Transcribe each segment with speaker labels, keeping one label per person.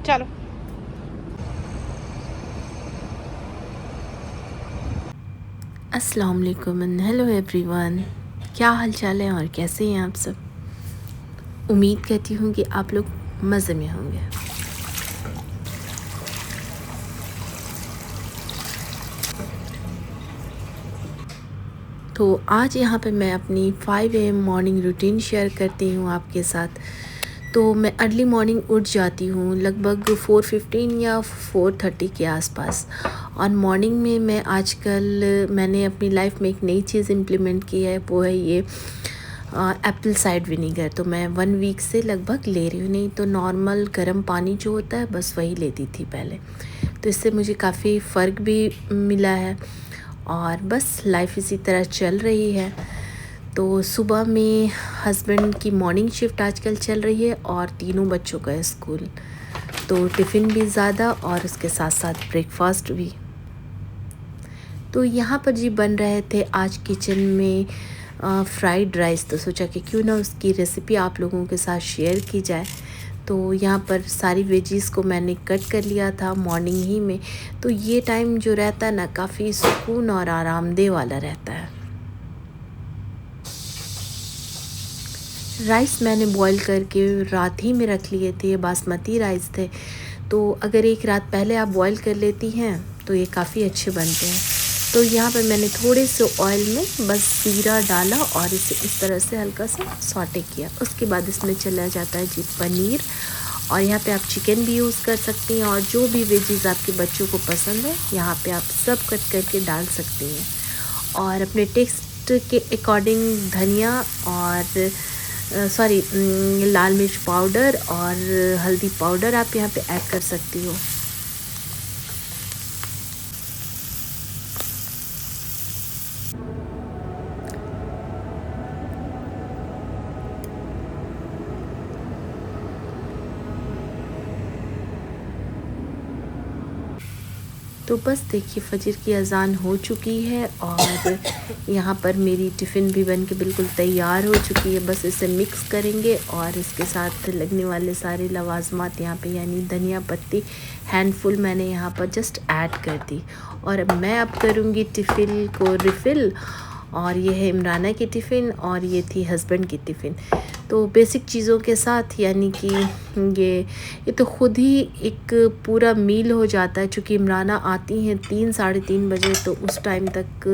Speaker 1: चलो।
Speaker 2: अस्सलाम वालेकुम एंड हेलो एवरीवन। क्या हाल चाल है और कैसे हैं आप सब। उम्मीद करती हूँ कि आप लोग मज़े में होंगे। तो आज यहाँ पे मैं अपनी 5 AM मॉर्निंग रूटीन शेयर करती हूँ आपके साथ। तो मैं अर्ली मॉर्निंग उठ जाती हूँ लगभग 4:15 या 4:30 के आसपास। और मॉर्निंग में मैंने अपनी लाइफ में एक नई चीज़ इम्प्लीमेंट की है, वो है ये एप्पल साइड विनीगर। तो मैं 1 वीक से लगभग ले रही हूँ, नहीं तो नॉर्मल गर्म पानी जो होता है बस वही लेती थी पहले। तो इससे मुझे काफ़ी फ़र्क भी मिला है और बस लाइफ इसी तरह चल रही है। तो सुबह में हस्बैंड की मॉर्निंग शिफ्ट आजकल चल रही है और तीनों बच्चों का स्कूल, तो टिफ़िन भी ज़्यादा और उसके साथ साथ ब्रेकफास्ट भी। तो यहाँ पर जी बन रहे थे आज किचन में फ्राइड राइस। तो सोचा कि क्यों ना उसकी रेसिपी आप लोगों के साथ शेयर की जाए। तो यहाँ पर सारी वेजीज़ को मैंने कट कर लिया था मॉर्निंग ही में। तो ये टाइम जो रहता है ना, काफ़ी सुकून और आरामदेह वाला रहता है। राइस मैंने बॉईल करके रात ही में रख लिए थे, बासमती राइस थे। तो अगर एक रात पहले आप बॉईल कर लेती हैं तो ये काफ़ी अच्छे बनते हैं। तो यहाँ पर मैंने थोड़े से ऑयल में बस ज़ीरा डाला और इसे इस तरह से हल्का सा सॉटे किया। उसके बाद इसमें चला जाता है जी पनीर, और यहाँ पे आप चिकन भी यूज़ कर सकती हैं और जो भी वेजीज़ आपके बच्चों को पसंद है यहाँ पे आप सब कट करके डाल सकती हैं। और अपने टेस्ट के अकॉर्डिंग धनिया और लाल मिर्च पाउडर और हल्दी पाउडर आप यहाँ पे ऐड कर सकती हो। तो बस देखिए फजर की अज़ान हो चुकी है और यहाँ पर मेरी टिफ़िन भी बन के बिल्कुल तैयार हो चुकी है। बस इसे मिक्स करेंगे और इसके साथ लगने वाले सारे लवाज़मात यहाँ पे, यानी धनिया पत्ती हैंडफुल मैंने यहाँ पर जस्ट ऐड कर दी। और मैं अब करूँगी टिफ़िन को रिफ़िल। और ये है इमराना की टिफ़िन और ये थी हस्बैंड की टिफ़िन। तो बेसिक चीज़ों के साथ, यानी कि ये तो ख़ुद ही एक पूरा मील हो जाता है। चूँकि इमराना आती हैं 3 साढ़े 3 बजे, तो उस टाइम तक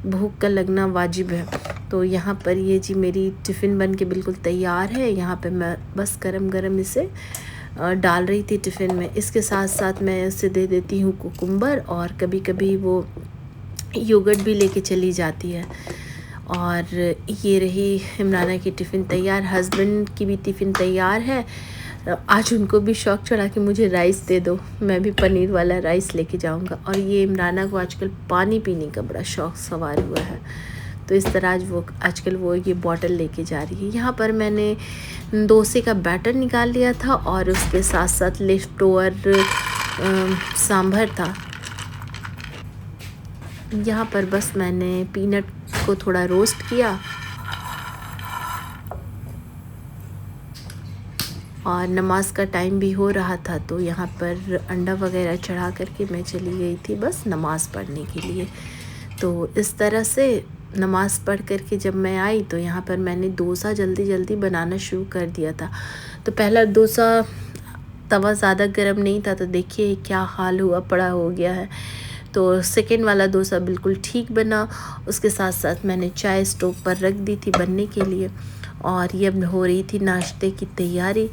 Speaker 2: भूख का लगना वाजिब है। तो यहाँ पर ये जी मेरी टिफ़िन बन के बिल्कुल तैयार है। यहाँ पे मैं बस गरम गरम इसे डाल रही थी टिफ़िन में। इसके साथ साथ मैं इसे दे देती हूँ कुकुम्बर, और कभी कभी वो योगर्ट भी लेके चली जाती है। और ये रही इमराना की टिफ़िन तैयार। हस्बैंड की भी टिफ़िन तैयार है। आज उनको भी शौक़ चढ़ा कि मुझे राइस दे दो, मैं भी पनीर वाला राइस लेके जाऊंगा। और ये इमराना को आजकल पानी पीने का बड़ा शौक़ सवार हुआ है, तो इस तरह आजकल वो ये बॉटल लेके जा रही है। यहाँ पर मैंने डोसे का बैटर निकाल लिया था और उसके साथ साथ लेफ्ट ओवर सांभर था। यहाँ पर बस मैंने पीनट को थोड़ा रोस्ट किया और नमाज का टाइम भी हो रहा था, तो यहाँ पर अंडा वगैरह चढ़ा करके मैं चली गई थी बस नमाज़ पढ़ने के लिए। तो इस तरह से नमाज़ पढ़ करके जब मैं आई तो यहाँ पर मैंने डोसा जल्दी जल्दी बनाना शुरू कर दिया था। तो पहला डोसा तवा ज़्यादा गर्म नहीं था, तो देखिए क्या हाल हुआ पड़ा हो गया है। तो सेकेंड वाला डोसा बिल्कुल ठीक बना। उसके साथ साथ मैंने चाय स्टोव पर रख दी थी बनने के लिए, और ये अब हो रही थी नाश्ते की तैयारी।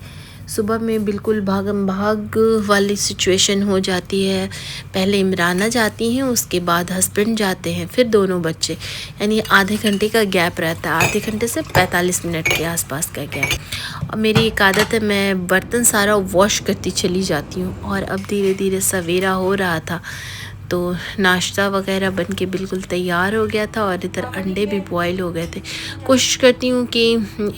Speaker 2: सुबह में बिल्कुल भागम भाग वाली सिचुएशन हो जाती है। पहले इमराना जाती हैं, उसके बाद हस्बैंड जाते हैं, फिर दोनों बच्चे, यानी आधे घंटे का गैप रहता है, आधे घंटे से 45 मिनट के आसपास का गैप। और मेरी एक आदत है, मैं बर्तन सारा वॉश करती चली जाती हूँ। और अब धीरे धीरे सवेरा हो रहा था, तो नाश्ता वगैरह बन के बिल्कुल तैयार हो गया था और इधर अंडे भी बॉईल हो गए थे। कोशिश करती हूँ कि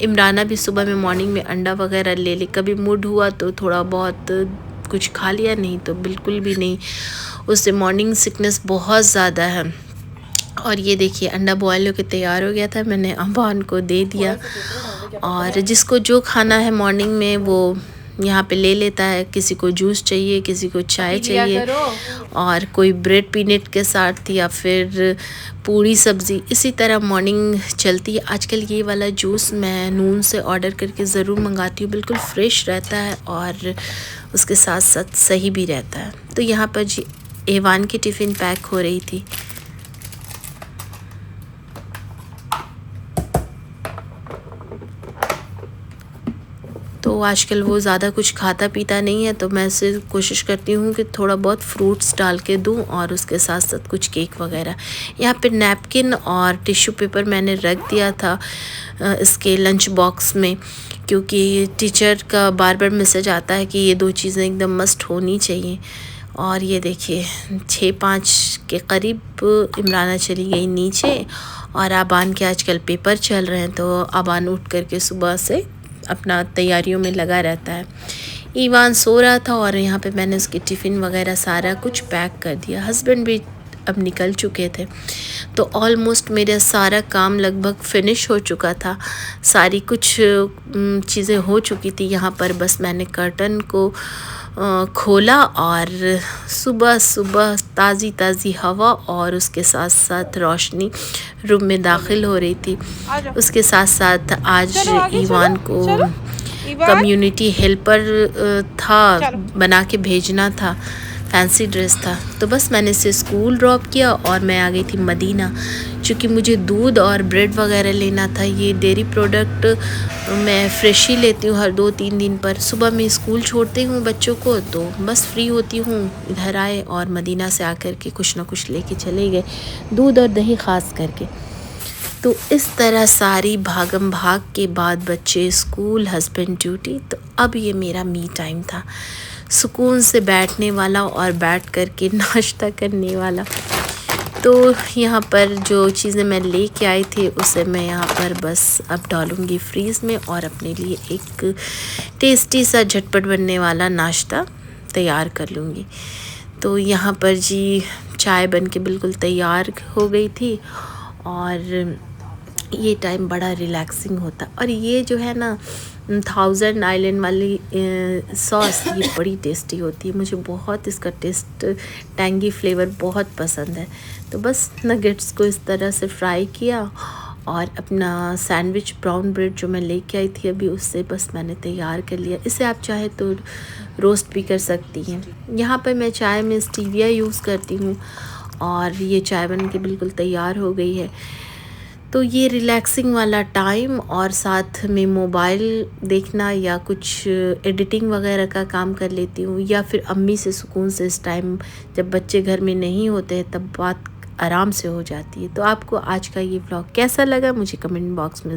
Speaker 2: इमराना भी सुबह में मॉर्निंग में अंडा वगैरह ले ले। कभी मूड हुआ तो थोड़ा बहुत कुछ खा लिया, नहीं तो बिल्कुल भी नहीं। उससे मॉर्निंग सिकनेस बहुत ज़्यादा है। और ये देखिए अंडा बॉयल होकर तैयार हो गया था, मैंने अम्बान को दे दिया। और जिसको जो खाना है मॉर्निंग में वो यहाँ पे ले लेता है। किसी को जूस चाहिए, किसी को चाय चाहिए, और कोई ब्रेड पीनट के साथ या फिर पूरी सब्ज़ी। इसी तरह मॉर्निंग चलती है। आजकल ये वाला जूस मैं नून से ऑर्डर करके ज़रूर मंगाती हूँ, बिल्कुल फ्रेश रहता है और उसके साथ साथ सही भी रहता है। तो यहाँ पर जी एवान की टिफ़िन पैक हो रही थी। तो आजकल वो ज़्यादा कुछ खाता पीता नहीं है, तो मैं इसे कोशिश करती हूँ कि थोड़ा बहुत फ्रूट्स डाल के दूँ और उसके साथ साथ कुछ केक वगैरह। यहाँ पे नैपकिन और टिश्यू पेपर मैंने रख दिया था इसके लंच बॉक्स में, क्योंकि टीचर का बार बार मैसेज आता है कि ये 2 चीज़ें एकदम मस्ट होनी चाहिए। और ये देखिए 6-5 के करीब इमराना चली गई नीचे, और आबान के आजकल पेपर चल रहे हैं, तो आबान उठ करके सुबह से अपना तैयारियों में लगा रहता है। ईवान सो रहा था और यहाँ पे मैंने उसकी टिफ़िन वगैरह सारा कुछ पैक कर दिया। हस्बैंड भी अब निकल चुके थे, तो ऑलमोस्ट मेरा सारा काम लगभग फिनिश हो चुका था। सारी कुछ चीज़ें हो चुकी थी। यहाँ पर बस मैंने कर्टन को खोला और सुबह सुबह ताज़ी ताज़ी हवा और उसके साथ साथ रोशनी रूम में दाखिल हो रही थी। उसके साथ साथ आज ईवान को कम्युनिटी हेल्पर था, बना के भेजना था, फैंसी ड्रेस था। तो बस मैंने इसे स्कूल ड्रॉप किया और मैं आ गई थी मदीना, क्योंकि मुझे दूध और ब्रेड वगैरह लेना था। ये डेयरी प्रोडक्ट मैं फ्रेश ही लेती हूँ हर 2-3 दिन पर। सुबह मैं स्कूल छोड़ती हूँ बच्चों को, तो बस फ्री होती हूँ, इधर आए और मदीना से आकर के कुछ ना कुछ लेके चले गए, दूध और दही ख़ास करके। तो इस तरह सारी भागम भाग के बाद बच्चे स्कूल, हस्बैंड ड्यूटी, तो अब ये मेरा मी टाइम था, सुकून से बैठने वाला और बैठ कर के नाश्ता करने वाला। तो यहाँ पर जो चीज़ें मैं लेके आई थी उसे मैं यहाँ पर बस अब डालूँगी फ्रीज़ में और अपने लिए एक टेस्टी सा झटपट बनने वाला नाश्ता तैयार कर लूँगी। तो यहाँ पर जी चाय बन के बिल्कुल तैयार हो गई थी, और ये टाइम बड़ा रिलैक्सिंग होता। और ये जो है ना 1000 आइलैंड वाली सॉस, ये बड़ी टेस्टी होती है। मुझे बहुत इसका टेस्ट, टैंगी फ्लेवर बहुत पसंद है। तो बस नगेट्स को इस तरह से फ्राई किया और अपना सैंडविच ब्राउन ब्रेड जो मैं लेके आई थी अभी, उससे बस मैंने तैयार कर लिया। इसे आप चाहे तो रोस्ट भी कर सकती हैं। यहाँ पर मैं चाय में स्टीविया यूज़ करती हूँ और ये चाय बन के बिल्कुल तैयार हो गई है। तो ये रिलैक्सिंग वाला टाइम और साथ में मोबाइल देखना या कुछ एडिटिंग वगैरह का काम कर लेती हूँ, या फिर अम्मी से सुकून से इस टाइम जब बच्चे घर में नहीं होते हैं तब बात आराम से हो जाती है। तो आपको आज का ये व्लॉग कैसा लगा मुझे कमेंट बॉक्स में